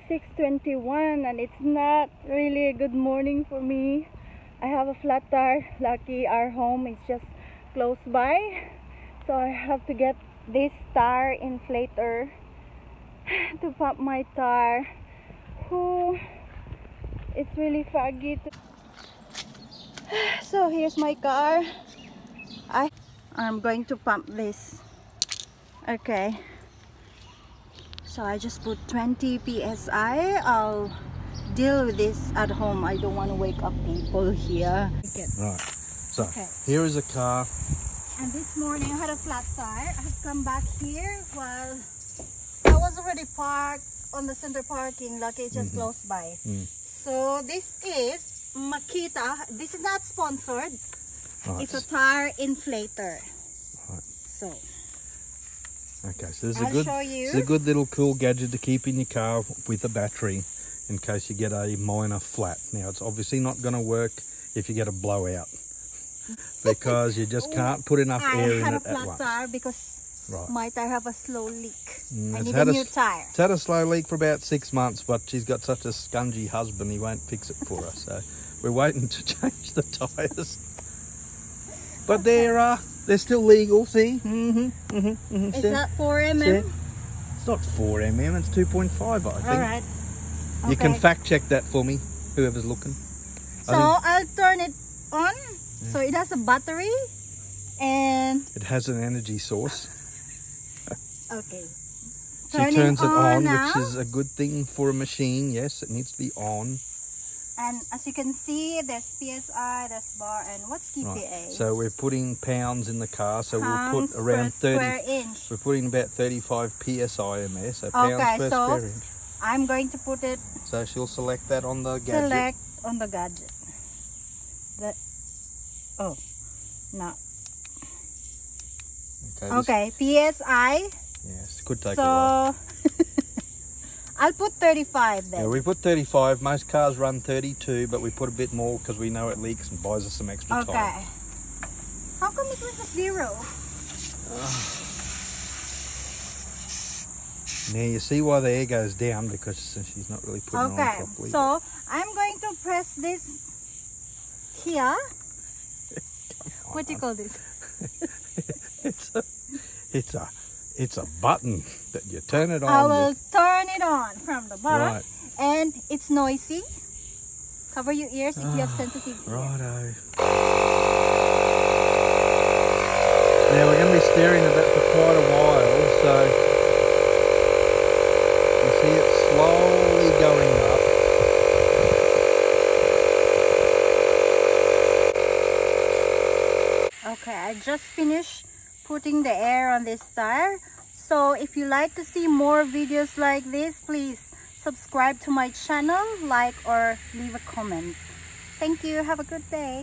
6:21 and it's not really a good morning for me. I have a flat tire. Lucky our home is just close by, so I have to get this tire inflator to pump my tire. Ooh, it's really foggy. So here's my car. I'm going to pump this. Okay, so I just put 20 psi. I'll deal with this at home. I don't want to wake up people here. Right, so here is a car. And this morning I had a flat tire. I have come back here while I was already parked on the center parking. Lucky, just close by. So this is Makita. This is not sponsored. Right. It's a tire inflator. Right. So okay, so this is a good little cool gadget to keep in your car with a battery in case you get a minor flat. Now it's obviously not going to work if you get a blowout because you just can't put enough air in it at once. I had a flat tire because my tire have a slow leak. I need a new tire. It's had a slow leak for about 6 months, but she's got such a scungy husband, he won't fix it for us. So we're waiting to change the tyres. But they're still legal, see? Is that 4mm? It's not 4mm, it's 2.5, I think. Alright. You can fact check that for me, whoever's looking. So I'll turn it on. So it has a battery and it has an energy source. Okay. She turns it on, which is a good thing for a machine. Yes, it needs to be on. And as you can see, there's PSI, there's bar, and what's KPA? Right. So we're putting pounds in the car, so we'll put around 30. Square inch. We're putting about 35 PSI in there, so pounds per square inch. I'm going to put it. So she'll select that on the gadget. Select on the gadget. No. Okay, PSI. Yes, could take a while. I'll put 35 then. Yeah, we put 35. Most cars run 32, but we put a bit more because we know it leaks and buys us some extra time. Okay. How come it was a 0? Now you see why the air goes down, because she's not really putting it on properly. So I'm going to press this here. What do you call this? It's a button that you turn it on. I will turn it on from the bottom, and it's noisy. Cover your ears if you have sensitive ears. Righto. Now we're going to be staring at that for quite a while, so you see it slowly going up. Okay, I just finished putting the air on this tire. So if you like to see more videos like this, please subscribe to my channel, like or leave a comment. Thank you. Have a good day.